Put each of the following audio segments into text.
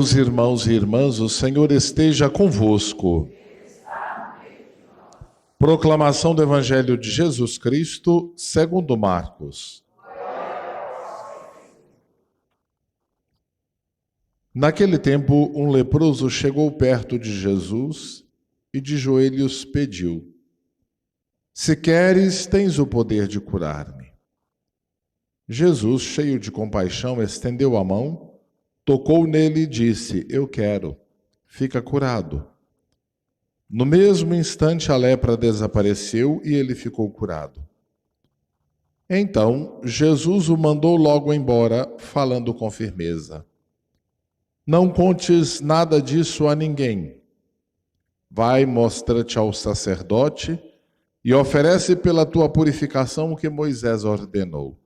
Meus irmãos e irmãs, o Senhor esteja convosco. Proclamação do Evangelho de Jesus Cristo, segundo Marcos. Naquele tempo, um leproso chegou perto de Jesus e de joelhos pediu: Se queres, tens o poder de curar-me. Jesus, cheio de compaixão, estendeu a mão, tocou nele e disse: Eu quero, fica curado. No mesmo instante, a lepra desapareceu e ele ficou curado. Então, Jesus o mandou logo embora, falando com firmeza: Não contes nada disso a ninguém. Vai, mostra-te ao sacerdote e oferece pela tua purificação o que Moisés ordenou,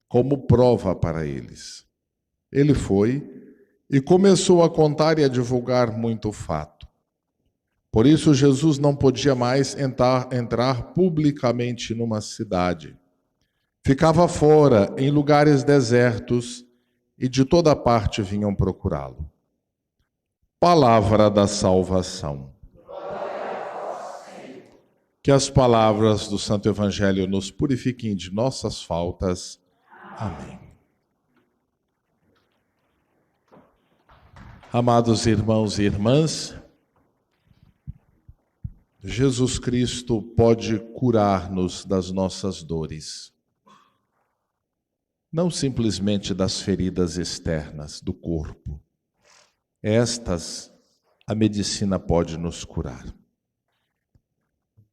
como prova para eles. Ele foi e começou a contar e a divulgar muito fato. Por isso, Jesus não podia mais entrar publicamente numa cidade. Ficava fora, em lugares desertos, e de toda parte vinham procurá-lo. Palavra da salvação. Que as palavras do Santo Evangelho nos purifiquem de nossas faltas. Amém. Amados irmãos e irmãs, Jesus Cristo pode curar-nos das nossas dores. Não simplesmente das feridas externas do corpo. Estas, a medicina pode nos curar.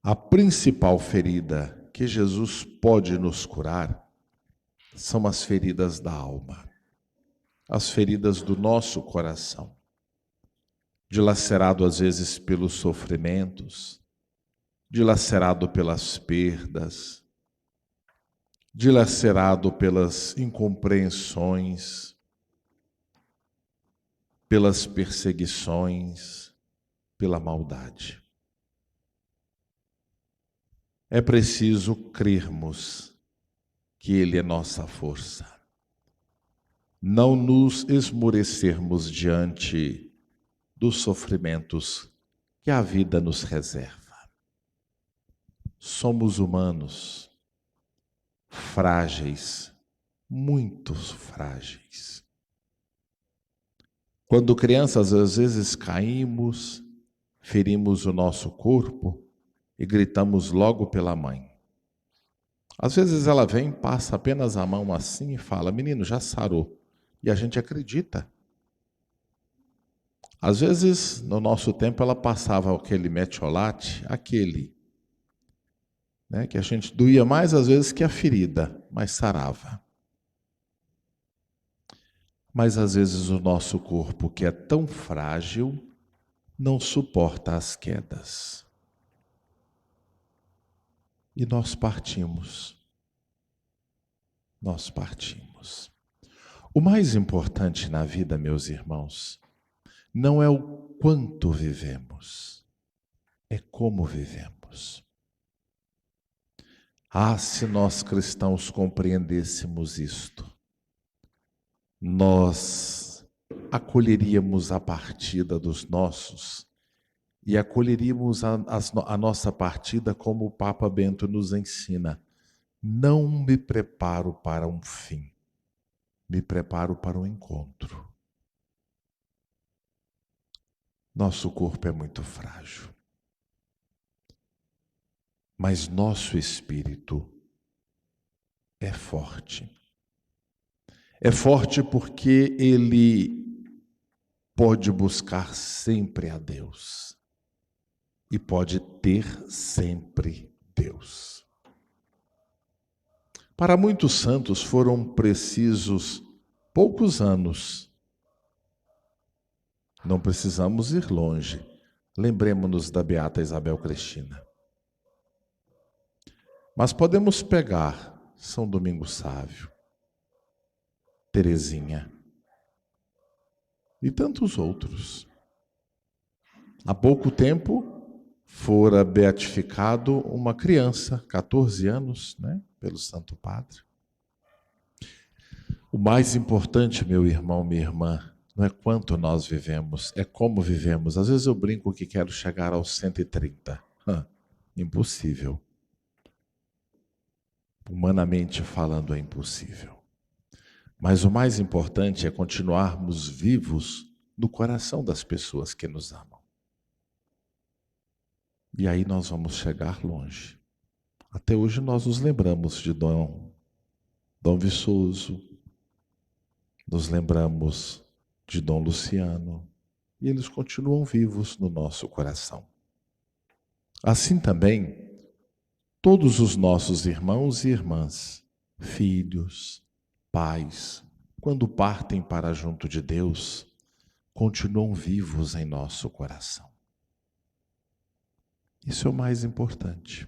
A principal ferida que Jesus pode nos curar são as feridas da alma, as feridas do nosso coração, dilacerado às vezes pelos sofrimentos, dilacerado pelas perdas, dilacerado pelas incompreensões, pelas perseguições, pela maldade. É preciso crermos que Ele é nossa força. Não nos esmorecermos diante dos sofrimentos que a vida nos reserva. Somos humanos, frágeis, muito frágeis. Quando crianças, às vezes caímos, ferimos o nosso corpo e gritamos logo pela mãe. Às vezes ela vem, passa apenas a mão assim e fala: menino, já sarou. E a gente acredita. Às vezes, no nosso tempo, ela passava aquele metiolate, que a gente doía mais às vezes que a ferida, mas sarava. Mas às vezes o nosso corpo, que é tão frágil, não suporta as quedas. E nós partimos. Nós partimos. O mais importante na vida, meus irmãos, não é o quanto vivemos, é como vivemos. Ah, se nós cristãos compreendêssemos isto, nós acolheríamos a partida dos nossos e acolheríamos a nossa partida como o Papa Bento nos ensina. Não me preparo para um fim, me preparo para um encontro. Nosso corpo é muito frágil, mas nosso espírito é forte. É forte porque ele pode buscar sempre a Deus e pode ter sempre Deus. Para muitos santos foram precisos poucos anos. Não precisamos ir longe. Lembremos-nos da beata Isabel Cristina. Mas podemos pegar São Domingos Sávio, Teresinha e tantos outros. Há pouco tempo fora beatificado uma criança, 14 anos, pelo Santo Padre. O mais importante, meu irmão, minha irmã, Não é quanto nós vivemos, é como vivemos. Às vezes eu brinco que quero chegar aos 130. Impossível. Humanamente falando, é impossível. Mas o mais importante é continuarmos vivos no coração das pessoas que nos amam. E aí nós vamos chegar longe. Até hoje nós nos lembramos de Dom Viçoso, nos lembramos de Dom Luciano, e eles continuam vivos no nosso coração. Assim também, todos os nossos irmãos e irmãs, filhos, pais, quando partem para junto de Deus, continuam vivos em nosso coração. Isso é o mais importante.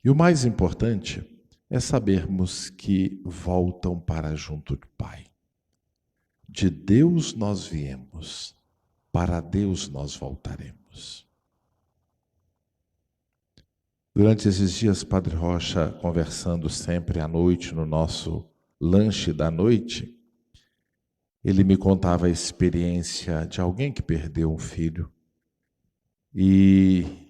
E o mais importante é sabermos que voltam para junto do Pai. De Deus nós viemos, para Deus nós voltaremos. Durante esses dias, Padre Rocha, conversando sempre à noite, no nosso lanche da noite, ele me contava a experiência de alguém que perdeu um filho e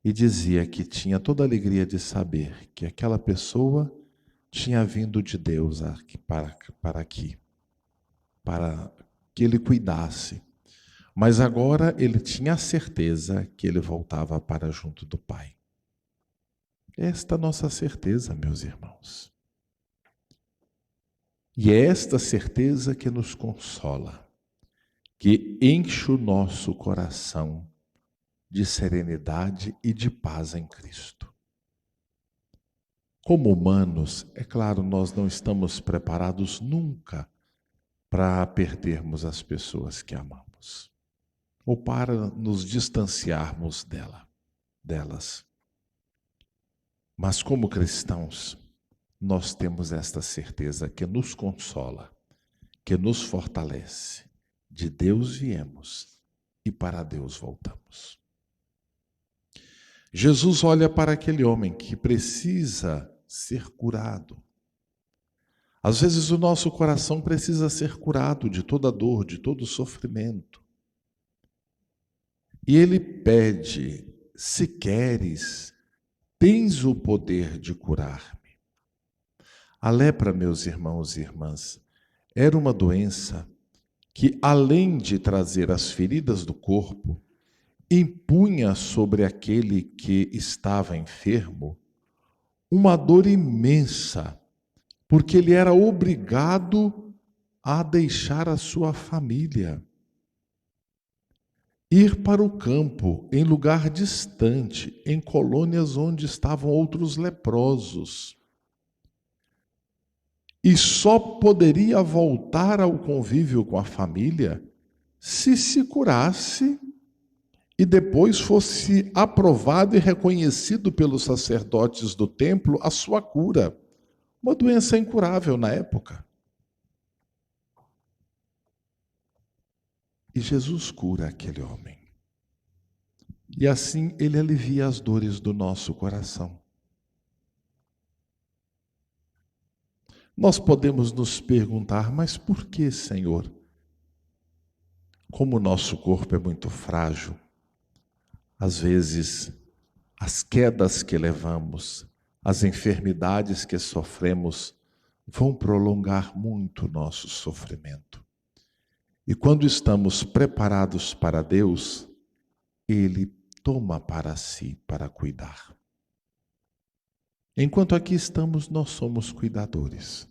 dizia que tinha toda a alegria de saber que aquela pessoa tinha vindo de Deus para aqui, para que ele cuidasse. Mas agora ele tinha a certeza que ele voltava para junto do Pai. Esta é a nossa certeza, meus irmãos. E é esta certeza que nos consola, que enche o nosso coração de serenidade e de paz em Cristo. Como humanos, é claro, nós não estamos preparados nunca para perdermos as pessoas que amamos, ou para nos distanciarmos delas. Mas como cristãos, nós temos esta certeza que nos consola, que nos fortalece. De Deus viemos e para Deus voltamos. Jesus olha para aquele homem que precisa ser curado. Às vezes o nosso coração precisa ser curado de toda dor, de todo sofrimento. E ele pede: se queres, tens o poder de curar-me. A lepra, meus irmãos e irmãs, era uma doença que, além de trazer as feridas do corpo, impunha sobre aquele que estava enfermo uma dor imensa, porque ele era obrigado a deixar a sua família, ir para o campo, em lugar distante, em colônias onde estavam outros leprosos. E só poderia voltar ao convívio com a família se curasse e depois fosse aprovado e reconhecido pelos sacerdotes do templo a sua cura. Uma doença incurável na época. E Jesus cura aquele homem. E assim ele alivia as dores do nosso coração. Nós podemos nos perguntar, mas por que, Senhor? Como o nosso corpo é muito frágil, às vezes, as quedas que levamos, as enfermidades que sofremos, vão prolongar muito o nosso sofrimento. E quando estamos preparados para Deus, Ele toma para si para cuidar. Enquanto aqui estamos, nós somos cuidadores.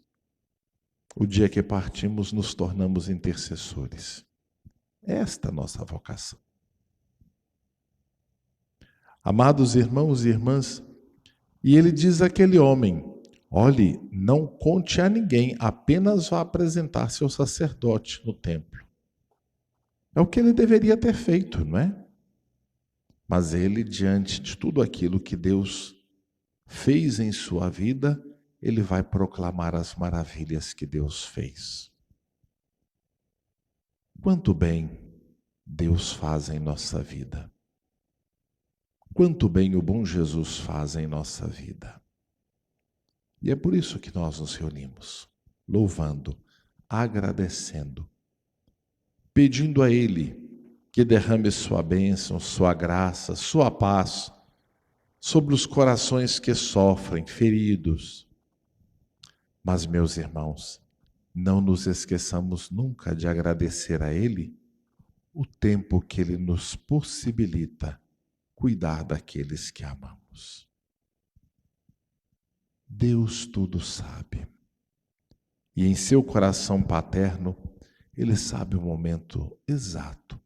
O dia que partimos, nos tornamos intercessores. Esta é a nossa vocação. Amados irmãos e irmãs, e ele diz àquele homem: olhe, não conte a ninguém, apenas vá apresentar-se ao sacerdote no templo. É o que ele deveria ter feito, não é? Mas ele, diante de tudo aquilo que Deus fez em sua vida, ele vai proclamar as maravilhas que Deus fez. Quanto bem Deus faz em nossa vida. Quanto bem o bom Jesus faz em nossa vida. E é por isso que nós nos reunimos, louvando, agradecendo pedindo a Ele que derrame sua bênção, sua graça, sua paz sobre os corações que sofrem, feridos. Mas, meus irmãos, não nos esqueçamos nunca de agradecer a Ele o tempo que Ele nos possibilita cuidar daqueles que amamos. Deus tudo sabe. E em seu coração paterno, Ele sabe o momento exato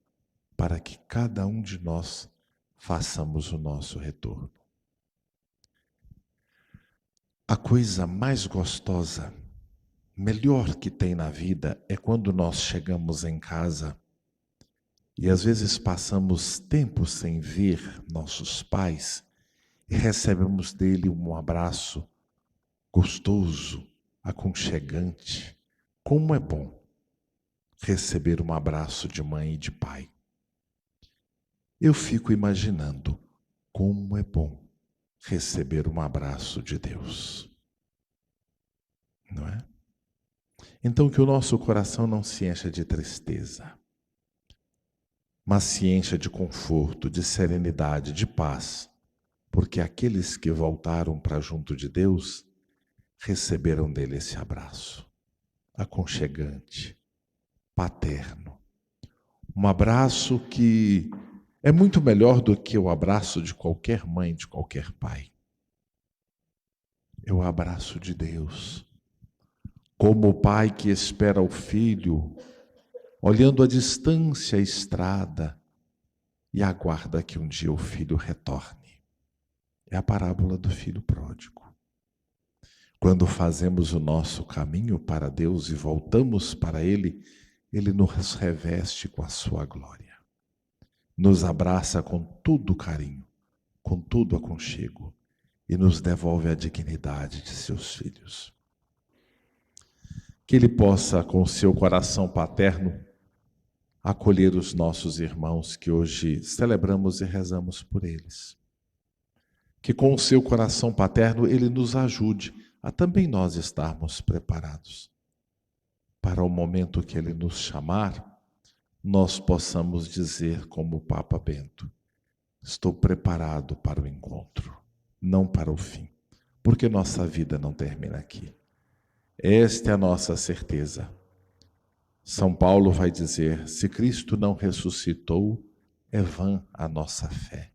para que cada um de nós façamos o nosso retorno. A coisa mais gostosa, melhor que tem na vida é quando nós chegamos em casa e às vezes passamos tempo sem ver nossos pais e recebemos dele um abraço gostoso, aconchegante. Como é bom receber um abraço de mãe e de pai. Eu fico imaginando como é bom receber um abraço de Deus. Não é? Então que o nosso coração não se encha de tristeza, mas se encha de conforto, de serenidade, de paz, porque aqueles que voltaram para junto de Deus receberam dele esse abraço aconchegante, paterno. Um abraço que é muito melhor do que o abraço de qualquer mãe, de qualquer pai. É o abraço de Deus. Como o pai que espera o filho, olhando à distância a estrada e aguarda que um dia o filho retorne. É a parábola do filho pródigo. Quando fazemos o nosso caminho para Deus e voltamos para Ele, Ele nos reveste com a sua glória. Nos abraça com todo carinho, com todo aconchego e nos devolve a dignidade de seus filhos. Que Ele possa, com seu coração paterno, acolher os nossos irmãos que hoje celebramos e rezamos por eles. Que com o seu coração paterno Ele nos ajude a também nós estarmos preparados para o momento que Ele nos chamar, nós possamos dizer como o Papa Bento: estou preparado para o encontro, não para o fim, porque nossa vida não termina aqui. Esta é a nossa certeza. São Paulo vai dizer: se Cristo não ressuscitou, é vã a nossa fé.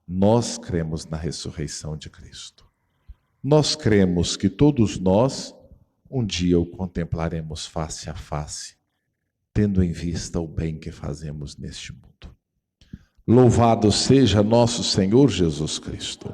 Nós cremos na ressurreição de Cristo. Nós cremos que todos nós um dia o contemplaremos face a face, tendo em vista o bem que fazemos neste mundo. Louvado seja nosso Senhor Jesus Cristo.